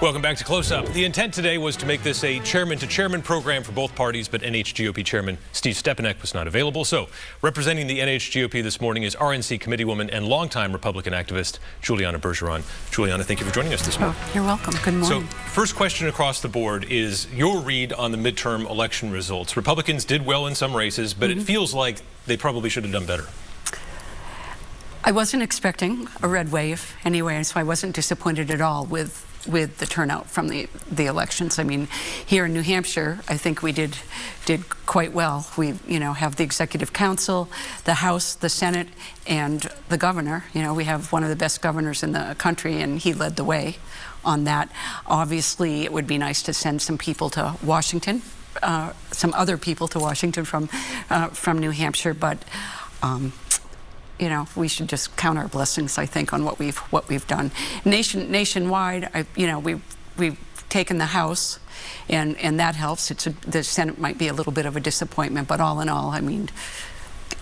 Welcome back to Close Up. The intent today was to make this a chairman-to-chairman program for both parties, but NHGOP Chairman Steve Stepanek was not available. So, representing the NHGOP this morning is RNC committeewoman and longtime Republican activist Juliana Bergeron. Juliana, thank you for joining us this morning. Oh, you're welcome. Good morning. So, first question across the board is your read on the midterm election results. Republicans did well in some races, but it feels like they probably should have done better. I wasn't expecting a red wave anyway, so I wasn't disappointed at all with the turnout from the elections. I mean, here in New Hampshire, I think we did quite well. We, have the Executive Council, the House, the Senate, and the governor. We have one of the best governors in the country, and he led the way on that. Obviously, it would be nice to send some people to Washington, some other people to Washington from New Hampshire, but we should just count our blessings, I think, on what we've done. Nationwide, we've taken the House, and that helps. The Senate might be a little bit of a disappointment, but all in all, I mean,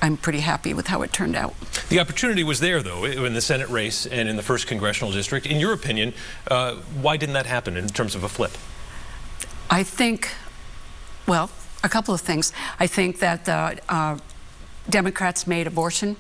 I'm pretty happy with how it turned out. The opportunity was there, though, in the Senate race and in the 1st Congressional District. In your opinion, why didn't that happen in terms of a flip? I think, well, a couple of things. I think that the Democrats made abortion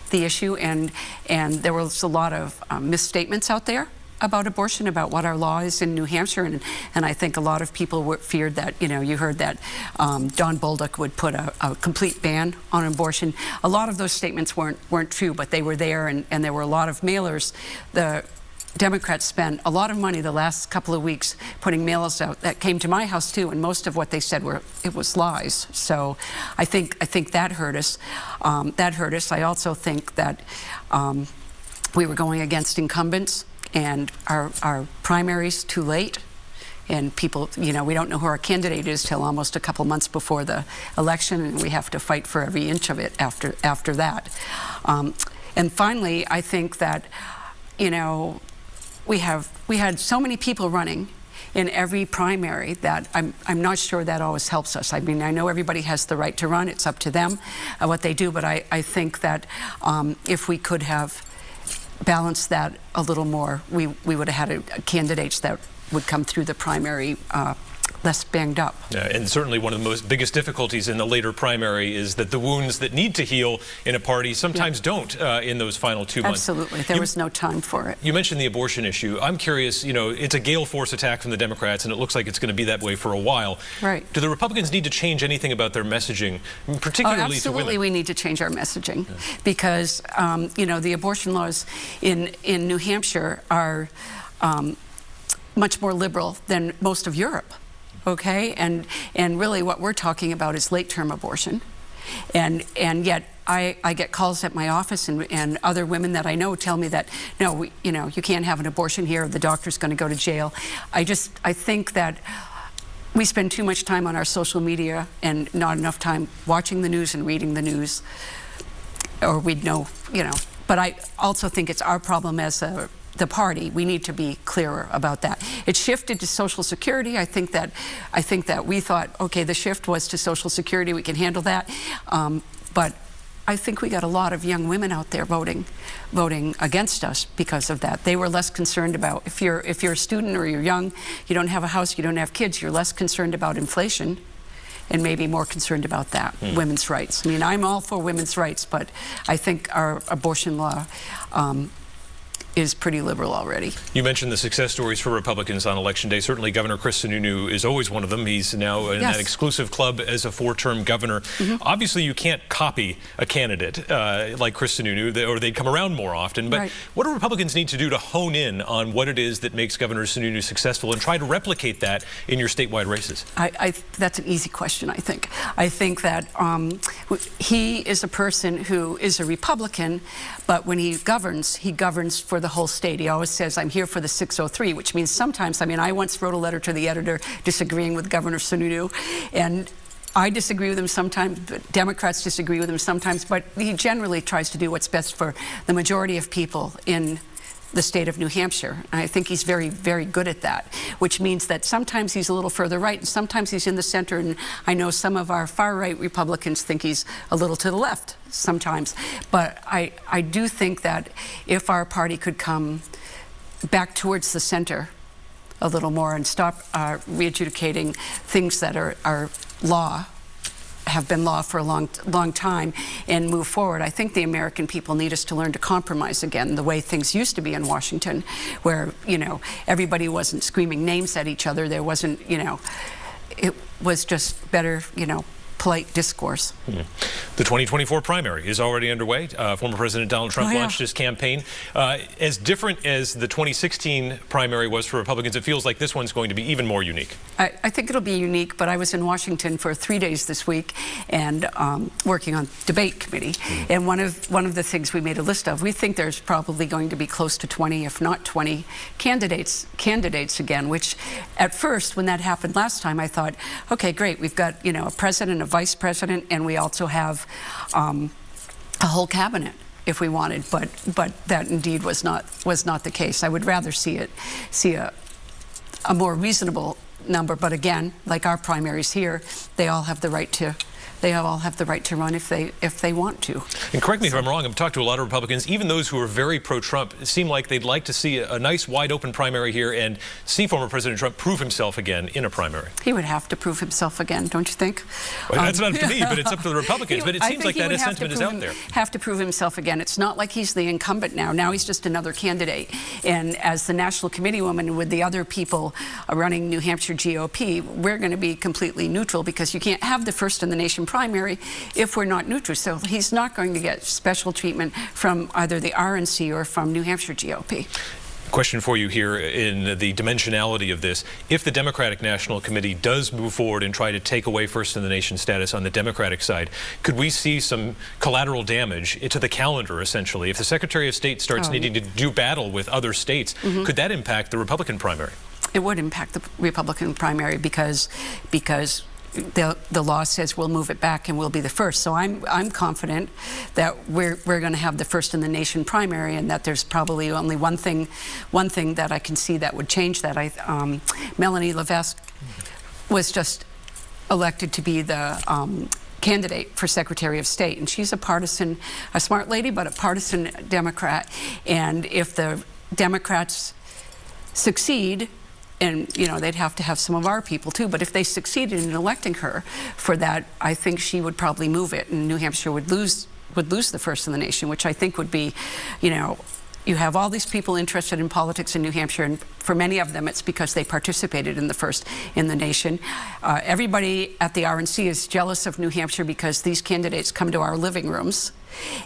the issue, and there was a lot of misstatements out there about abortion, about what our law is in New Hampshire, and I think a lot of people feared that, you heard that Don Bolduc would put a complete ban on abortion. A lot of those statements weren't true, but they were there, and there were a lot of mailers. The Democrats spent a lot of money the last couple of weeks putting mailers out that came to my house too, and most of what they said was lies. So I think that hurt us. I also think that we were going against incumbents, and our primaries too late. And people, we don't know who our candidate is till almost a couple months before the election, and we have to fight for every inch of it after that. And finally, I think that, we had so many people running in every primary that I'm not sure that always helps us. I mean, I know everybody has the right to run. It's up to them what they do, but I think that if we could have balanced that a little more, we would have had candidates that would come through the primary less banged up. Yeah, and certainly one of the biggest difficulties in the later primary is that the wounds that need to heal in a party sometimes don't in those final 2 months. Absolutely. There was no time for it. You mentioned the abortion issue. I'm curious, it's a gale force attack from the Democrats, and it looks like it's going to be that way for a while. Right. Do the Republicans need to change anything about their messaging, particularly to women? Absolutely, we need to change our messaging because, the abortion laws in New Hampshire are much more liberal than most of Europe. Okay, and really what we're talking about is late-term abortion, and yet I get calls at my office, and other women that I know tell me that no, you can't have an abortion here. The doctor's going to go to jail. I think that we spend too much time on our social media and not enough time watching the news and reading the news, or we'd know, But I also think it's our problem as the party. We need to be clearer about that. It shifted to Social Security. I think that we thought, okay, the shift was to Social Security. We can handle that. But I think we got a lot of young women out there voting against us because of that. They were less concerned about, if you're a student or you're young, you don't have a house, you don't have kids, you're less concerned about inflation and maybe more concerned about that, women's rights. I mean, I'm all for women's rights, but I think our abortion law is pretty liberal already. You mentioned the success stories for Republicans on Election Day. Certainly Governor Chris Sununu is always one of them. He's now in that exclusive club as a 4-term governor. Obviously you can't copy a candidate like Chris Sununu, or they'd come around more often, but what do Republicans need to do to hone in on what it is that makes Governor Sununu successful and try to replicate that in your statewide races? That's an easy question, I think. I think that he is a person who is a Republican, but when he governs for the whole state. He always says, I'm here for the 603, which means sometimes, I once wrote a letter to the editor disagreeing with Governor Sununu, and I disagree with him sometimes, Democrats disagree with him sometimes, but he generally tries to do what's best for the majority of people in the state of New Hampshire. And I think he's very, very good at that, which means that sometimes he's a little further right and sometimes he's in the center. And I know some of our far-right Republicans think he's a little to the left sometimes. But I do think that if our party could come back towards the center a little more and stop re-adjudicating things that are law, have been law for a long time, and move forward. I think the American people need us to learn to compromise again, the way things used to be in Washington, where, you know, everybody wasn't screaming names at each other. There wasn't, you know, it was just better, you know, polite discourse. The 2024 primary is already underway. Former President Donald Trump launched his campaign. As different as the 2016 primary was for Republicans, it feels like this one's going to be even more unique. I think it'll be unique, but I was in Washington for 3 days this week and working on debate committee. And one of the things we made a list of, we think there's probably going to be close to 20, if not 20, candidates again, which at first, when that happened last time, I thought, okay, great, we've got, you know, a president, a vice president, and we also have a whole cabinet if we wanted, but that indeed was not the case. I would rather see a more reasonable number, but again, like our primaries here, they all have the right to run if they want to. And correct me if I'm wrong, I've talked to a lot of Republicans, even those who are very pro-Trump, it seem like they'd like to see a nice wide open primary here and see former President Trump prove himself again in a primary. He would have to prove himself again, don't you think? Well, that's not up to me, but it's up to the Republicans. But it seems like that sentiment is out there. Have to prove himself again. It's not like he's the incumbent now. Now he's just another candidate. And as the National Committee woman with the other people running New Hampshire GOP, we're going to be completely neutral because you can't have the first in the nation primary if we're not neutral. So he's not going to get special treatment from either the RNC or from New Hampshire GOP. Question for you here in the dimensionality of this. If the Democratic National Committee does move forward and try to take away first in the nation status on the Democratic side, could we see some collateral damage to the calendar, essentially? If the Secretary of State starts needing to do battle with other states, could that impact the Republican primary? It would impact the Republican primary because the law says we'll move it back and we'll be the first. So I'm confident that we're going to have the first in the nation primary, and that there's probably only one thing that I can see that would change that. Melanie Levesque was just elected to be the candidate for Secretary of State, and she's a smart lady, but a partisan Democrat. And if the Democrats succeed, and you know, they'd have to have some of our people too, but if they succeeded in electing her for that, I think she would probably move it, and New Hampshire would lose the first in the nation, which I think would be, you know, you have all these people interested in politics in New Hampshire, and for many of them it's because they participated in the first in the nation. Everybody at the RNC is jealous of New Hampshire because these candidates come to our living rooms.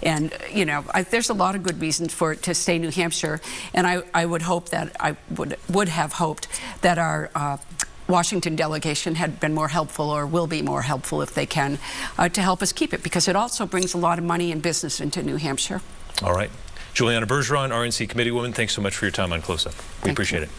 And, you know, there's a lot of good reasons for it to stay New Hampshire, and I would hope that, I would have hoped that our Washington delegation had been more helpful, or will be more helpful if they can, to help us keep it, because it also brings a lot of money and business into New Hampshire. All right. Juliana Bergeron, RNC Committeewoman, thanks so much for your time on Close Up. We appreciate it.